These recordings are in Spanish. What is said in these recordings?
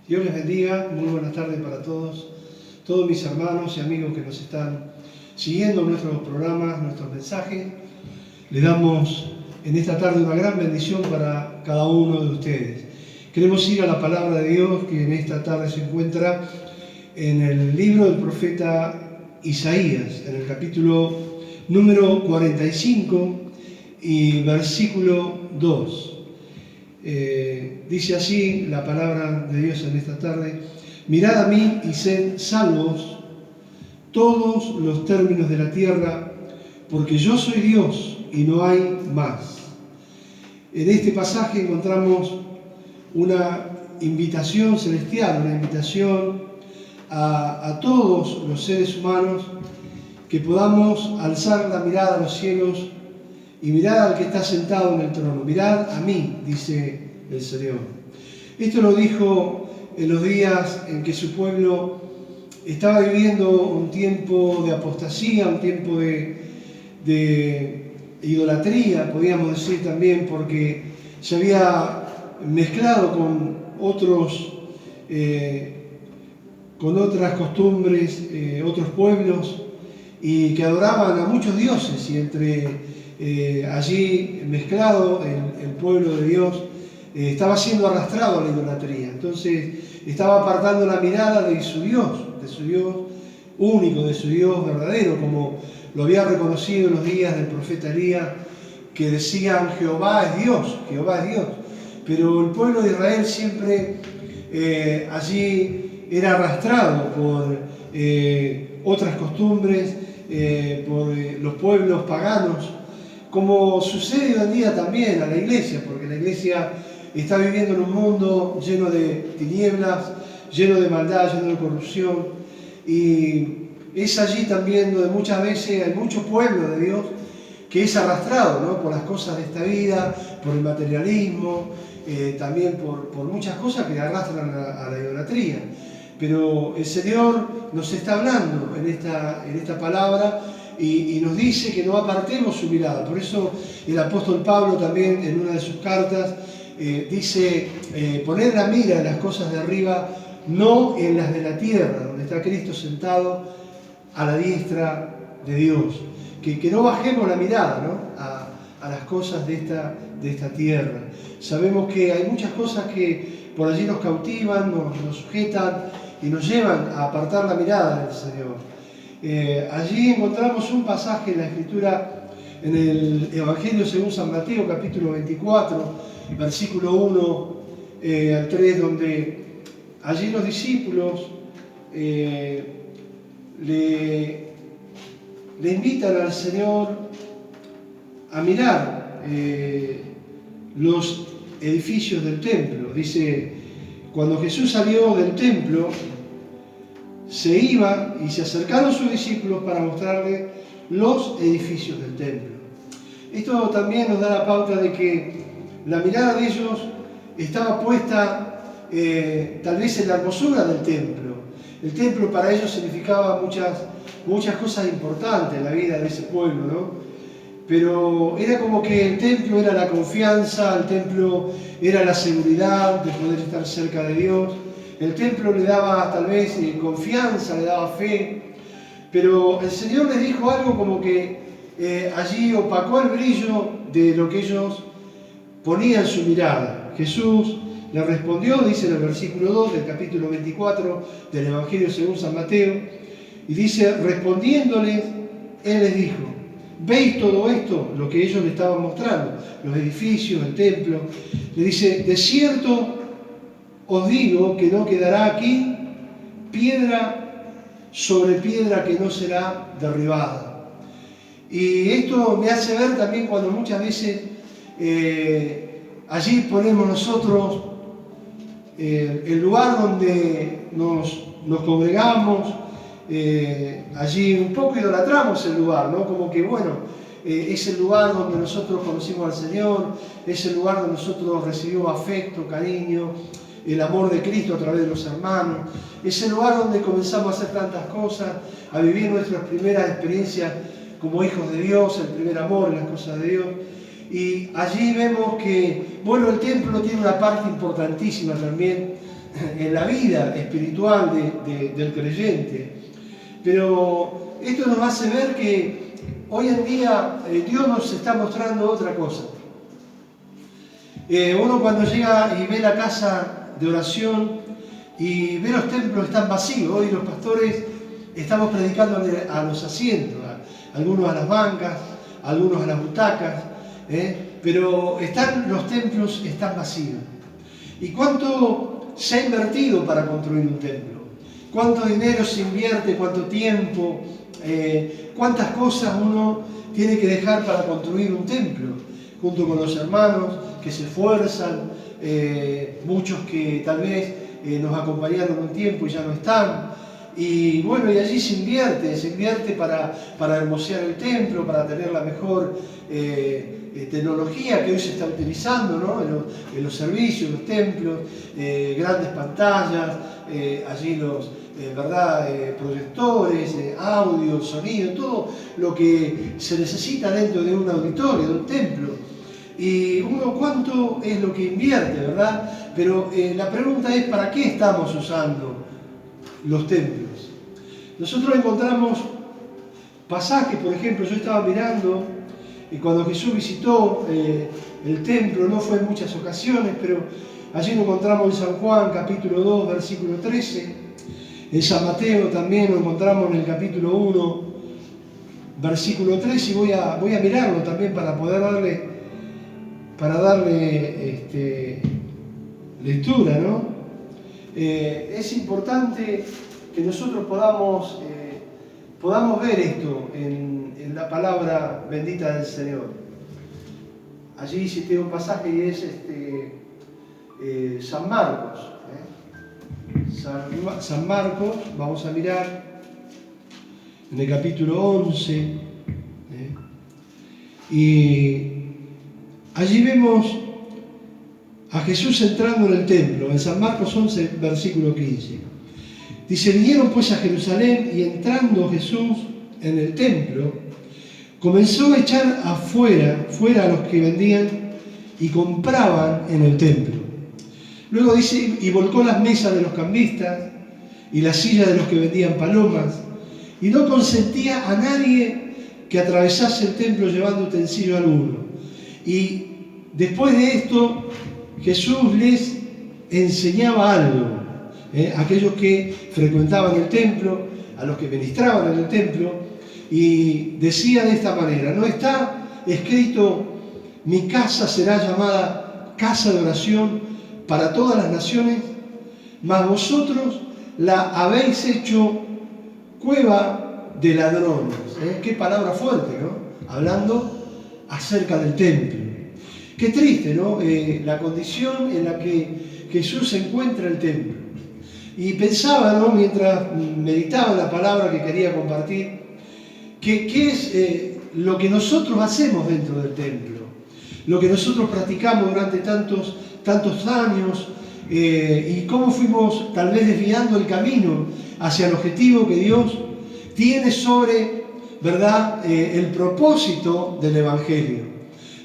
Dios les bendiga, muy buenas tardes para todos mis hermanos y amigos que nos están siguiendo nuestros programas, nuestros mensajes. Le damos en esta tarde una gran bendición para cada uno de ustedes. Queremos ir a la palabra de Dios que en esta tarde se encuentra en el libro del profeta Isaías, en el capítulo número 45 y versículo 2. Dice así la palabra de Dios en esta tarde: mirad a mí y sed salvos todos los términos de la tierra, porque yo soy Dios y no hay más. En este pasaje encontramos una invitación celestial, una invitación a todos los seres humanos que podamos alzar la mirada a los cielos y mirad al que está sentado en el trono. Mirad a mí, dice el Señor. Esto lo dijo en los días en que su pueblo estaba viviendo un tiempo de apostasía, un tiempo de idolatría, podríamos decir también, porque se había mezclado con otras costumbres, otros pueblos, y que adoraban a muchos dioses, y entre allí mezclado el pueblo de Dios estaba siendo arrastrado a la idolatría. Entonces estaba apartando la mirada de su Dios único, de su Dios verdadero, como lo había reconocido en los días del profeta Elías, que decían Jehová es Dios, Jehová es Dios. Pero el pueblo de Israel siempre allí era arrastrado por otras costumbres, por los pueblos paganos, como sucede hoy en día también a la iglesia, porque la iglesia está viviendo en un mundo lleno de tinieblas, lleno de maldad, lleno de corrupción, y es allí también donde muchas veces hay mucho pueblo de Dios que es arrastrado, ¿no?, por las cosas de esta vida, por el materialismo, también por muchas cosas que arrastran a la idolatría. Pero el Señor nos está hablando en esta palabra y nos dice que no apartemos su mirada. Por eso el apóstol Pablo también en una de sus cartas dice, poner la mira en las cosas de arriba, no en las de la tierra, donde está Cristo sentado a la diestra de Dios. Que no bajemos la mirada, ¿no?, a las cosas de esta tierra. Sabemos que hay muchas cosas que por allí nos cautivan, nos sujetan y nos llevan a apartar la mirada del Señor. Allí encontramos un pasaje en la Escritura, en el Evangelio según San Mateo, capítulo 24, versículo 1 al 3, donde allí los discípulos le invitan al Señor a mirar los edificios del templo. Dice, cuando Jesús salió del templo, se iba y se acercaron sus discípulos para mostrarle los edificios del templo. Esto también nos da la pauta de que la mirada de ellos estaba puesta tal vez en la hermosura del templo. El templo para ellos significaba muchas cosas importantes en la vida de ese pueblo, ¿no? Pero era como que el templo era la confianza, el templo era la seguridad de poder estar cerca de Dios. El templo le daba tal vez confianza, le daba fe, pero el Señor les dijo algo como que allí opacó el brillo de lo que ellos ponían su mirada. Jesús le respondió, dice en el versículo 2 del capítulo 24 del Evangelio según San Mateo, y dice, respondiéndoles, Él les dijo, ¿veis todo esto? Lo que ellos le estaban mostrando, los edificios, el templo. Le dice, de cierto os digo que no quedará aquí piedra sobre piedra que no será derribada. Y esto me hace ver también cuando muchas veces allí ponemos nosotros el lugar donde nos congregamos, allí un poco idolatramos el lugar, ¿no? Como que es el lugar donde nosotros conocimos al Señor, es el lugar donde nosotros recibimos afecto, cariño, el amor de Cristo a través de los hermanos. Es el lugar donde comenzamos a hacer tantas cosas, a vivir nuestras primeras experiencias como hijos de Dios, el primer amor en las cosas de Dios. Y allí vemos que, el templo tiene una parte importantísima también en la vida espiritual del creyente. Pero esto nos hace ver que hoy en día Dios nos está mostrando otra cosa. Uno cuando llega y ve la casa de oración y ve los templos están vacíos, hoy los pastores estamos predicando a los asientos, algunos a las bancas, algunos a las butacas, pero los templos están vacíos. ¿Y cuánto se ha invertido para construir un templo? ¿Cuánto dinero se invierte? ¿Cuánto tiempo? ¿Cuántas cosas uno tiene que dejar para construir un templo? Junto con los hermanos que se esfuerzan, muchos que tal vez nos acompañaron un tiempo y ya no están. Y bueno, y allí se invierte para hermosear el templo, para tener la mejor tecnología que hoy se está utilizando, ¿no? en los servicios, los templos, grandes pantallas, allí los proyectores, audio, sonido, todo lo que se necesita dentro de un auditorio, de un templo. Y uno cuánto es lo que invierte, ¿verdad? Pero la pregunta es, ¿para qué estamos usando los templos? Nosotros encontramos pasajes, por ejemplo, yo estaba mirando, y cuando Jesús visitó el templo, no fue en muchas ocasiones, pero allí lo encontramos en San Juan, capítulo 2, versículo 13, en San Mateo también lo encontramos en el capítulo 1, versículo 3, y voy a mirarlo también para poder darle lectura, ¿no? Es importante que nosotros podamos ver esto en la palabra bendita del Señor. Allí cité un pasaje y es San Marcos. San Marcos, vamos a mirar en el capítulo 11. Y allí vemos a Jesús entrando en el templo, en San Marcos 11, versículo 15. Dice, vinieron pues a Jerusalén y entrando Jesús en el templo, comenzó a echar fuera a los que vendían y compraban en el templo. Luego dice, y volcó las mesas de los cambistas y las sillas de los que vendían palomas, y no consentía a nadie que atravesase el templo llevando utensilio alguno. Y después de esto, Jesús les enseñaba algo. Aquellos que frecuentaban el templo, a los que ministraban en el templo, y decía de esta manera, ¿no está escrito, mi casa será llamada casa de oración para todas las naciones? Mas vosotros la habéis hecho cueva de ladrones. Qué palabra fuerte, ¿no? Hablando acerca del templo. Qué triste, ¿no? La condición en la que Jesús se encuentra en el templo. Y pensaba, ¿no? Mientras meditaba en la palabra que quería compartir, ¿qué es lo que nosotros hacemos dentro del templo? Lo que nosotros practicamos durante tantos años y cómo fuimos tal vez desviando el camino hacia el objetivo que Dios tiene sobre, ¿verdad?, el propósito del Evangelio.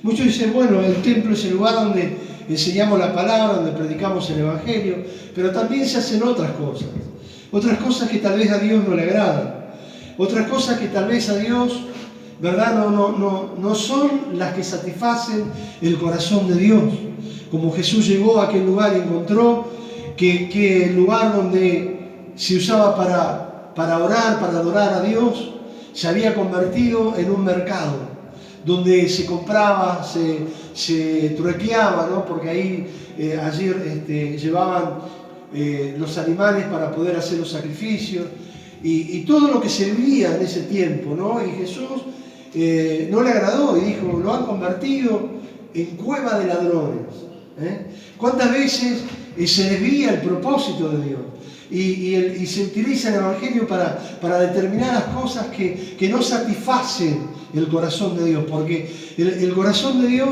Muchos dicen, bueno, el templo es el lugar donde enseñamos la palabra, donde predicamos el Evangelio, pero también se hacen otras cosas que tal vez a Dios no le agradan, otras cosas que tal vez a Dios, ¿verdad?, no son las que satisfacen el corazón de Dios. Como Jesús llegó a aquel lugar y encontró que el lugar donde se usaba para orar, para adorar a Dios, se había convertido en un mercado, donde se compraba, se truequeaba, ¿no? Porque ahí allí llevaban los animales para poder hacer los sacrificios y todo lo que se vivía en ese tiempo, ¿no? Y Jesús no le agradó y dijo, lo han convertido en cueva de ladrones. ¿Cuántas veces se desvía el propósito de Dios? Y se utiliza el Evangelio para determinadas cosas que no satisfacen el corazón de Dios, porque el corazón de Dios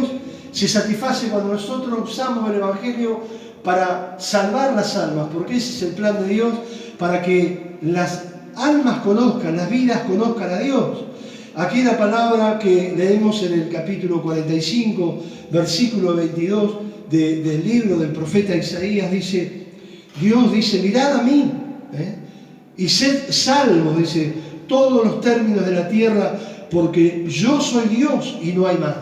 se satisface cuando nosotros usamos el Evangelio para salvar las almas, porque ese es el plan de Dios, para que las almas conozcan, las vidas conozcan a Dios. Aquí la palabra que leemos en el capítulo 45, versículo 22 del libro del profeta Isaías dice, Dios dice, mirad a mí, y sed salvos, dice, todos los términos de la tierra, porque yo soy Dios y no hay más.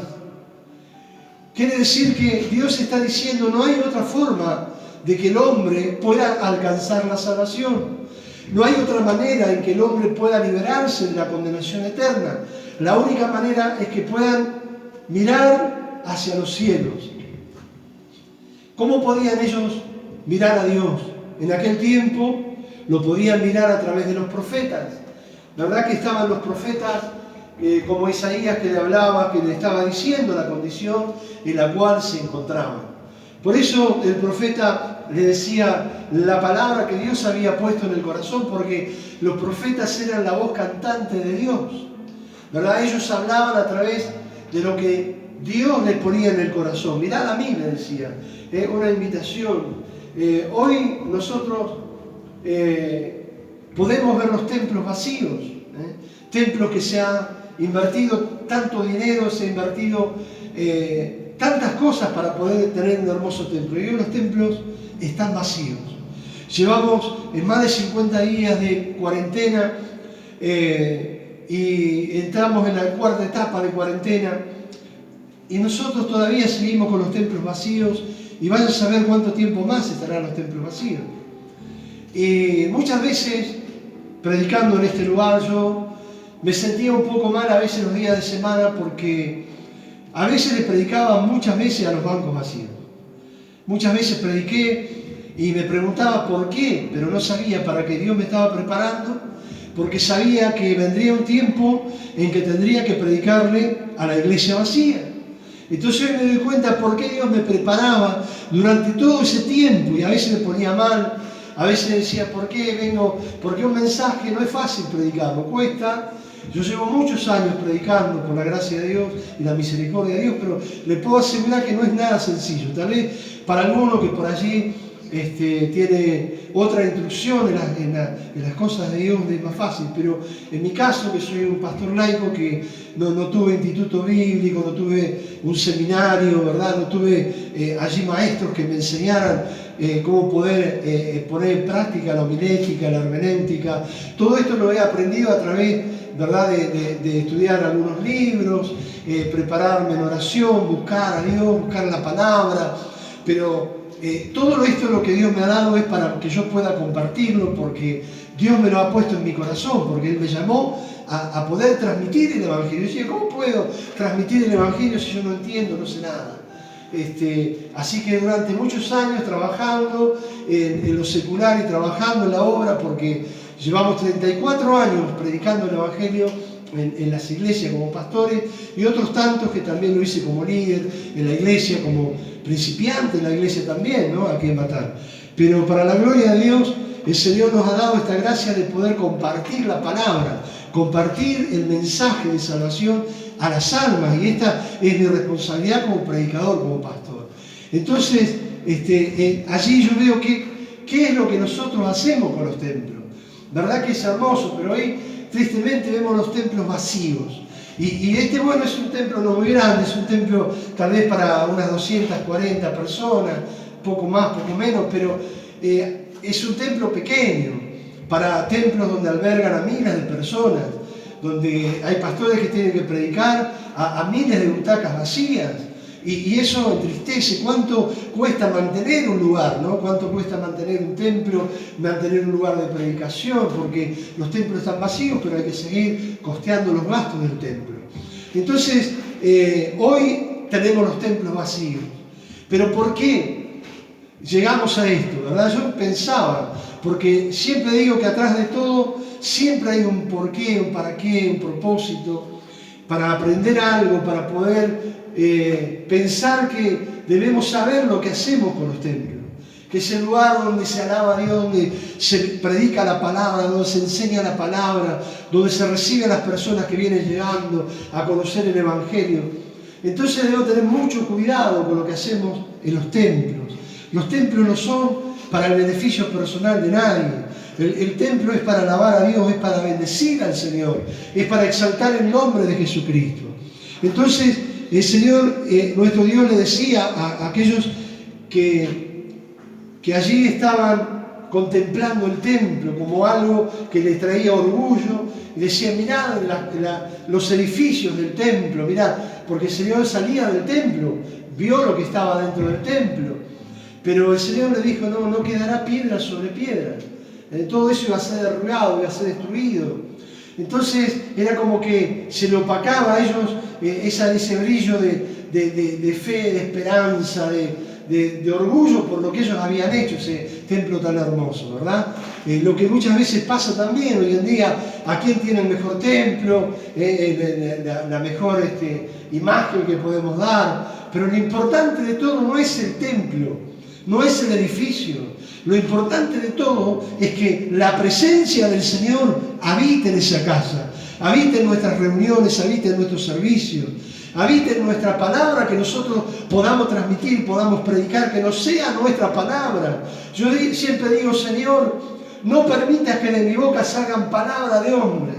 Quiere decir que Dios está diciendo, no hay otra forma de que el hombre pueda alcanzar la salvación. No hay otra manera en que el hombre pueda liberarse de la condenación eterna. La única manera es que puedan mirar hacia los cielos. ¿Cómo podían ellos mirar a Dios? En aquel tiempo lo podían mirar a través de los profetas. La verdad que estaban los profetas como Isaías, que le hablaba, que le estaba diciendo la condición en la cual se encontraban. Por eso el profeta le decía la palabra que Dios había puesto en el corazón, porque los profetas eran la voz cantante de Dios, ¿verdad? Ellos hablaban a través de lo que Dios les ponía en el corazón. Mirad a mí, le decía, una invitación. Hoy nosotros podemos ver los templos vacíos, templos que se ha invertido tanto dinero, se ha invertido tantas cosas para poder tener un hermoso templo. Y hoy los templos están vacíos. Llevamos más de 50 días de cuarentena y entramos en la cuarta etapa de cuarentena y nosotros todavía seguimos con los templos vacíos y vayan a saber cuánto tiempo más estarán los templos vacíos. Y muchas veces, predicando en este lugar, yo me sentía un poco mal a veces los días de semana porque a veces le predicaba muchas veces a los bancos vacíos. Muchas veces prediqué y me preguntaba por qué, pero no sabía para qué. Dios me estaba preparando porque sabía que vendría un tiempo en que tendría que predicarle a la iglesia vacía. Entonces hoy me doy cuenta por qué Dios me preparaba durante todo ese tiempo y a veces me ponía mal, a veces decía, ¿por qué vengo? Porque un mensaje no es fácil predicarlo, cuesta. Yo llevo muchos años predicando por la gracia de Dios y la misericordia de Dios, pero le puedo asegurar que no es nada sencillo. Tal vez para alguno que por allí tiene otra instrucción en las cosas de Dios es más fácil, pero en mi caso, que soy un pastor laico, que no tuve instituto bíblico, no tuve un seminario, ¿verdad? No tuve allí maestros que me enseñaran cómo poder poner en práctica la homilética, la hermenéutica. Todo esto lo he aprendido a través, ¿verdad?, de estudiar algunos libros, prepararme en oración, buscar a Dios, buscar la palabra, pero todo esto lo que Dios me ha dado es para que yo pueda compartirlo, porque Dios me lo ha puesto en mi corazón, porque Él me llamó a poder transmitir el Evangelio. Yo decía, ¿cómo puedo transmitir el Evangelio si yo no entiendo, no sé nada? Así que durante muchos años trabajando en lo secular y trabajando en la obra, porque llevamos 34 años predicando el Evangelio en las iglesias como pastores, y otros tantos que también lo hice como líder en la iglesia, como principiante en la iglesia también, ¿no? Aquí en Matar. Pero para la gloria de Dios, el Señor nos ha dado esta gracia de poder compartir la palabra, compartir el mensaje de salvación a las almas, y esta es mi responsabilidad como predicador, como pastor. Entonces, allí yo veo qué es lo que nosotros hacemos con los templos. ¿Verdad que es hermoso? Pero hoy tristemente vemos los templos vacíos. Y bueno, es un templo no muy grande, es un templo tal vez para unas 240 personas, poco más, poco menos, pero es un templo pequeño, para templos donde albergan a miles de personas, donde hay pastores que tienen que predicar a miles de butacas vacías. Y eso entristece. ¿Cuánto cuesta mantener un lugar, ¿no? ¿Cuánto cuesta mantener un templo, mantener un lugar de predicación? Porque los templos están vacíos, pero hay que seguir costeando los gastos del templo. Entonces, hoy tenemos los templos vacíos. ¿Pero por qué llegamos a esto, verdad? Yo pensaba, porque siempre digo que atrás de todo siempre hay un porqué, un para qué, un propósito, para aprender algo, para poder pensar que debemos saber lo que hacemos con los templos, que es el lugar donde se alaba a Dios, donde se predica la palabra, donde se enseña la palabra, donde se reciben las personas que vienen llegando a conocer el Evangelio. Entonces debemos tener mucho cuidado con lo que hacemos en los templos. Los templos no son para el beneficio personal de nadie. El templo es para alabar a Dios, es para bendecir al Señor, es para exaltar el nombre de Jesucristo. Entonces, el Señor, nuestro Dios, le decía a aquellos que allí estaban contemplando el templo como algo que les traía orgullo, y decían, mirad los edificios del templo, mirad, porque el Señor salía del templo, vio lo que estaba dentro del templo, pero el Señor le dijo, no quedará piedra sobre piedra, todo eso iba a ser derribado, iba a ser destruido. Entonces era como que se le opacaba a ellos ese brillo de fe, de esperanza, de orgullo por lo que ellos habían hecho, ese templo tan hermoso, ¿verdad? Lo que muchas veces pasa también hoy en día, ¿a quién tiene el mejor templo? La mejor imagen que podemos dar. Pero lo importante de todo no es el templo, no es el edificio. Lo importante de todo es que la presencia del Señor habite en esa casa, habite en nuestras reuniones, habite en nuestros servicios, habite en nuestra palabra, que nosotros podamos transmitir, podamos predicar, que no sea nuestra palabra. Yo siempre digo, Señor, no permitas que de mi boca salgan palabras de hombre,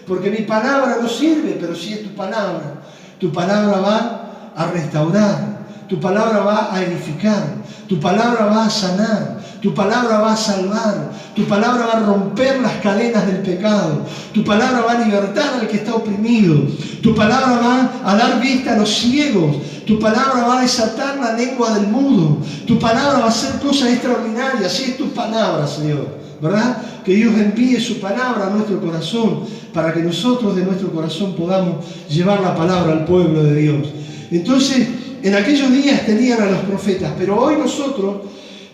porque mi palabra no sirve, pero sí es tu palabra. Tu palabra va a restaurar, tu palabra va a edificar, tu palabra va a sanar, tu palabra va a salvar, tu palabra va a romper las cadenas del pecado, tu palabra va a libertar al que está oprimido, tu palabra va a dar vista a los ciegos, tu palabra va a desatar la lengua del mudo, tu palabra va a hacer cosas extraordinarias. Así es tu palabra, Señor, ¿verdad? Que Dios envíe su palabra a nuestro corazón para que nosotros de nuestro corazón podamos llevar la palabra al pueblo de Dios. Entonces, en aquellos días tenían a los profetas, pero hoy nosotros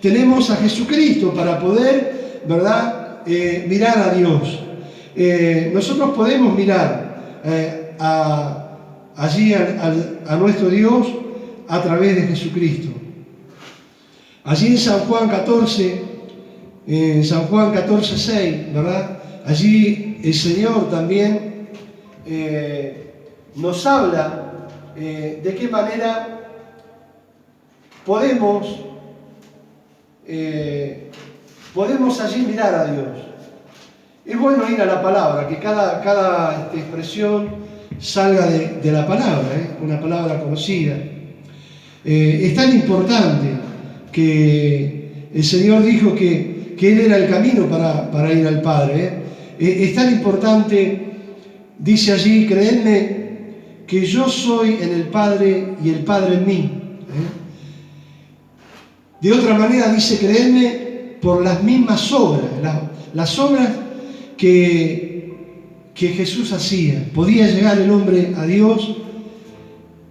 tenemos a Jesucristo para poder, ¿verdad?, mirar a Dios. Nosotros podemos mirar allí a nuestro Dios a través de Jesucristo. Allí en San Juan 14, 6, ¿verdad? Allí el Señor también nos habla de qué manera podemos allí mirar a Dios. Es bueno ir a la palabra, que cada expresión salga de la palabra, una palabra conocida. Es tan importante que el Señor dijo que Él era el camino para ir al Padre. Es tan importante, dice allí, creedme que yo soy en el Padre y el Padre en mí. De otra manera dice, creedme por las mismas obras, las obras que Jesús hacía. Podía llegar el hombre a Dios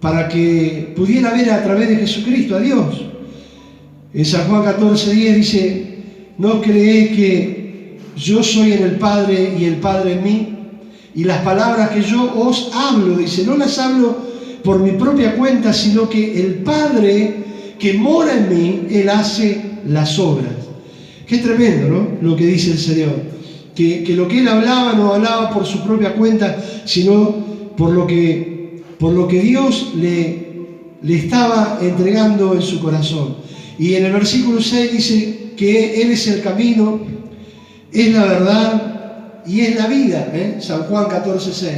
para que pudiera ver a través de Jesucristo a Dios. En San Juan 14:10 dice, ¿no creéis que yo soy en el Padre y el Padre en mí? Y las palabras que yo os hablo, dice, no las hablo por mi propia cuenta, sino que el Padre que mora en mí, Él hace las obras. Qué tremendo, ¿no? Lo que dice el Señor. Que lo que Él hablaba no hablaba por su propia cuenta, sino por lo que Dios le estaba entregando en su corazón. Y en el versículo 6 dice que Él es el camino, es la verdad y es la vida. San Juan 14:6.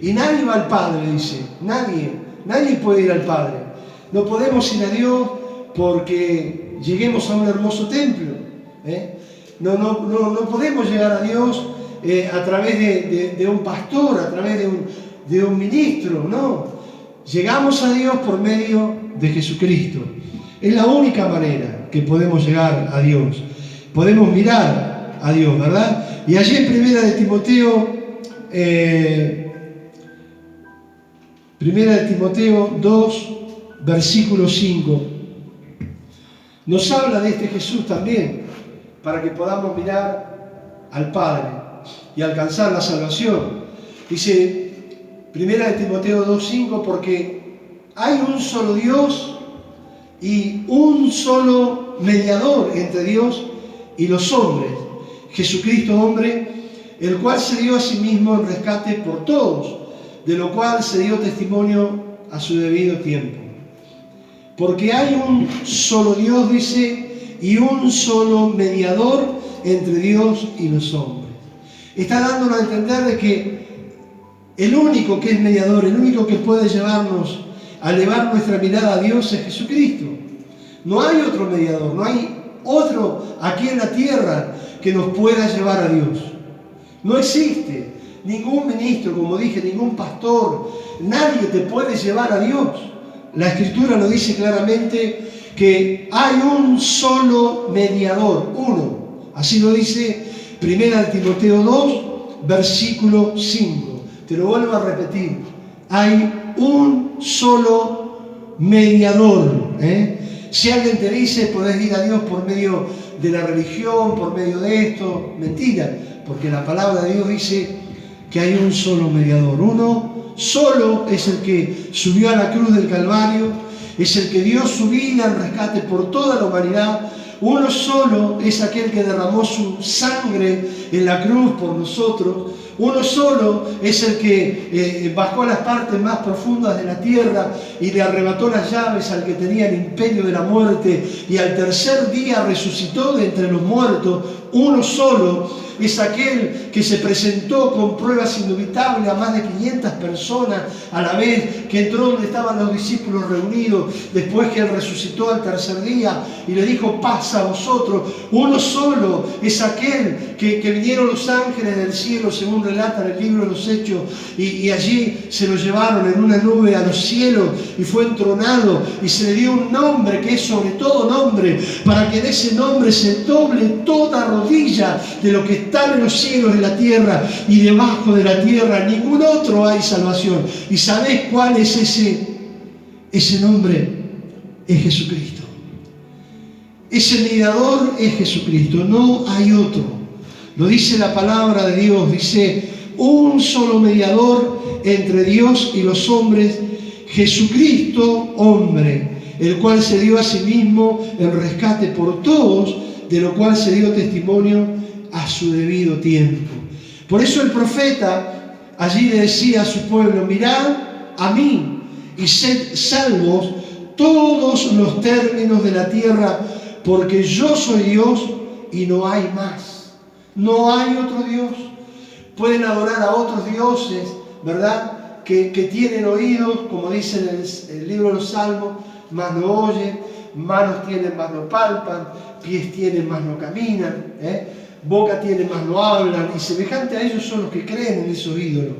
Y nadie va al Padre, dice. Nadie puede ir al Padre. No podemos ir a Dios porque lleguemos a un hermoso templo. No podemos llegar a Dios a través de un pastor, a través de un ministro, no. Llegamos a Dios por medio de Jesucristo. Es la única manera que podemos llegar a Dios. Podemos mirar a Dios, ¿verdad? Y allí en Primera de Timoteo 2, versículo 5, nos habla de este Jesús también, para que podamos mirar al Padre y alcanzar la salvación. Dice Primera de Timoteo 2:5, porque hay un solo Dios y un solo mediador entre Dios y los hombres, Jesucristo hombre, el cual se dio a sí mismo en rescate por todos, de lo cual se dio testimonio a su debido tiempo. Porque hay un solo Dios, dice, y un solo mediador entre Dios y los hombres. Está dándonos a entender de que el único que es mediador, el único que puede a elevar nuestra mirada a Dios es Jesucristo. No hay otro mediador, no hay otro aquí en la tierra que nos pueda llevar a Dios. No existe ningún ministro, como dije, ningún pastor, nadie te puede llevar a Dios. La Escritura lo dice claramente que hay un solo mediador, uno. Así lo dice 1 Timoteo 2, versículo 5. Te lo vuelvo a repetir. Hay un solo mediador. Si alguien te dice, podés ir a Dios por medio de la religión, por medio de esto, mentira, porque la palabra de Dios dice que hay un solo mediador. Uno solo es el que subió a la cruz del Calvario, es el que dio su vida en rescate por toda la humanidad. Uno solo es aquel que derramó su sangre en la cruz por nosotros. Uno solo es el que bajó a las partes más profundas de la tierra y le arrebató las llaves al que tenía el imperio de la muerte y al tercer día resucitó de entre los muertos. Uno solo es aquel que se presentó con pruebas indubitables a más de 500 personas a la vez, que entró donde estaban los discípulos reunidos después que él resucitó al tercer día y le dijo: paz a vosotros. Uno solo es aquel que vinieron los ángeles del cielo, según relata en el libro de los Hechos, y allí se lo llevaron en una nube a los cielos y fue entronado y se le dio un nombre que es sobre todo nombre, para que en ese nombre se doble toda rodilla de lo que está en los cielos, en la tierra y debajo de la tierra. Ningún otro hay salvación. ¿Y sabés cuál es ese nombre? Es Jesucristo. Ese mediador es Jesucristo, no hay otro. Lo dice la palabra de Dios, dice: un solo mediador entre Dios y los hombres, Jesucristo hombre, el cual se dio a sí mismo en rescate por todos, de lo cual se dio testimonio a su debido tiempo. Por eso el profeta allí le decía a su pueblo: mirad a mí y sed salvos todos los términos de la tierra, porque yo soy Dios y no hay más. No hay otro Dios. Pueden adorar a otros dioses, ¿verdad? Que tienen oídos, como dice en el libro de los Salmos, mas no oyen, manos tienen, mas no palpan, pies tienen, mas no caminan, boca tienen, mas no hablan, y semejante a ellos son los que creen en esos ídolos,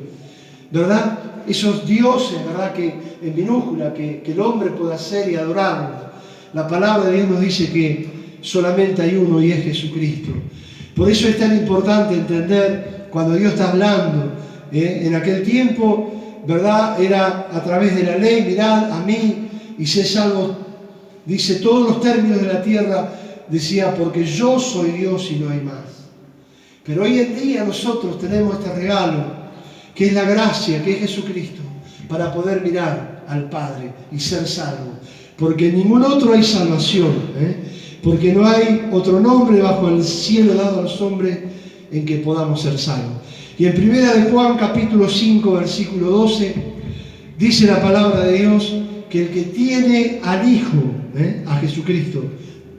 ¿verdad? Esos dioses, ¿verdad? Que en minúscula, que el hombre puede hacer y adorarlos. La palabra de Dios nos dice que solamente hay uno y es Jesucristo. Por eso es tan importante entender cuando Dios está hablando. En aquel tiempo, ¿verdad? Era a través de la ley: mirad a mí y sed salvos. Dice todos los términos de la tierra, decía, porque yo soy Dios y no hay más. Pero hoy en día nosotros tenemos este regalo, que es la gracia, que es Jesucristo, para poder mirar al Padre y ser salvos. Porque en ningún otro hay salvación, porque no hay otro nombre bajo el cielo dado a los hombres en que podamos ser salvos. Y en 1 de Juan capítulo 5 versículo 12 dice la palabra de Dios que el que tiene al Hijo, a Jesucristo,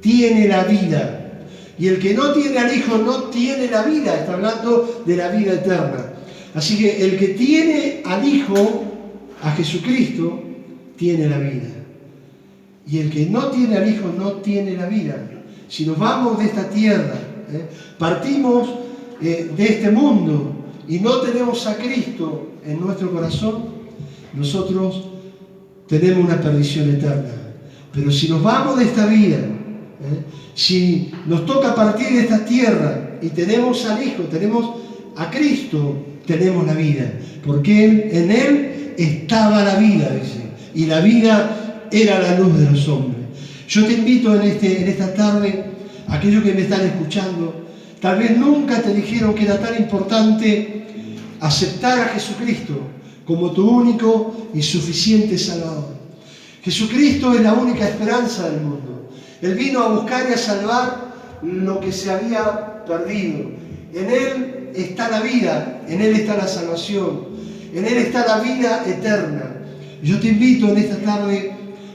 tiene la vida. Y el que no tiene al Hijo no tiene la vida. Está hablando de la vida eterna. Así que el que tiene al Hijo, a Jesucristo, tiene la vida. Y el que no tiene al Hijo no tiene la vida. Si nos vamos de esta tierra, partimos de este mundo y no tenemos a Cristo en nuestro corazón, nosotros tenemos una perdición eterna. Pero si nos vamos de esta vida, si nos toca partir de esta tierra y tenemos al Hijo, tenemos a Cristo, tenemos la vida. Porque en Él estaba la vida, dice. Y la vida era la luz de los hombres. Yo te invito en esta tarde, aquellos que me están escuchando, tal vez nunca te dijeron que era tan importante aceptar a Jesucristo como tu único y suficiente Salvador. Jesucristo es la única esperanza del mundo. Él vino a buscar y a salvar lo que se había perdido. En Él está la vida, en Él está la salvación, en Él está la vida eterna. Yo te invito en esta tarde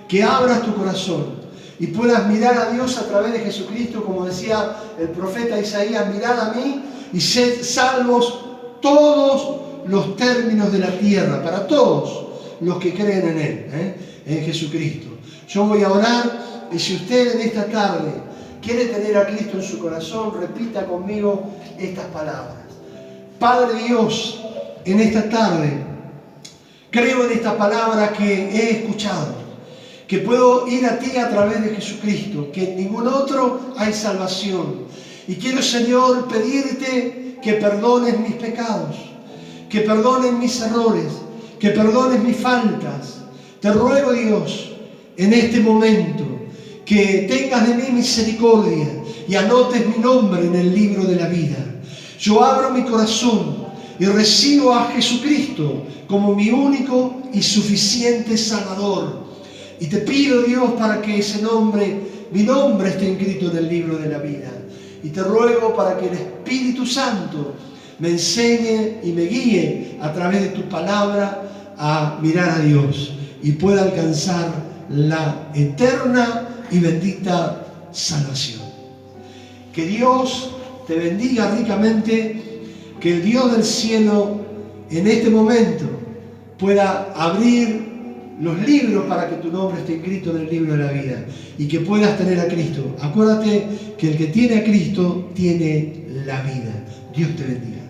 que abras tu corazón y puedas mirar a Dios a través de Jesucristo, como decía el profeta Isaías: mirad a mí y sed salvos todos los términos de la tierra, para todos los que creen en Él, en Jesucristo. Yo voy a orar, y si usted en esta tarde quiere tener a Cristo en su corazón, repita conmigo estas palabras. Padre Dios, en esta tarde, creo en esta palabra que he escuchado, que puedo ir a ti a través de Jesucristo, que en ningún otro hay salvación. Y quiero, Señor, pedirte que perdones mis pecados, que perdones mis errores, que perdones mis faltas. Te ruego, Dios, en este momento, que tengas de mí misericordia y anotes mi nombre en el libro de la vida. Yo abro mi corazón y recibo a Jesucristo como mi único y suficiente Salvador. Y te pido, Dios, para que ese nombre, mi nombre, esté inscrito en el libro de la vida. Y te ruego para que el Espíritu Santo me enseñe y me guíe a través de tu palabra a mirar a Dios y pueda alcanzar la eterna y bendita salvación. Que Dios te bendiga ricamente, que el Dios del cielo en este momento pueda abrir los libros para que tu nombre esté escrito en el libro de la vida y que puedas tener a Cristo. Acuérdate que el que tiene a Cristo tiene la vida. Dios te bendiga.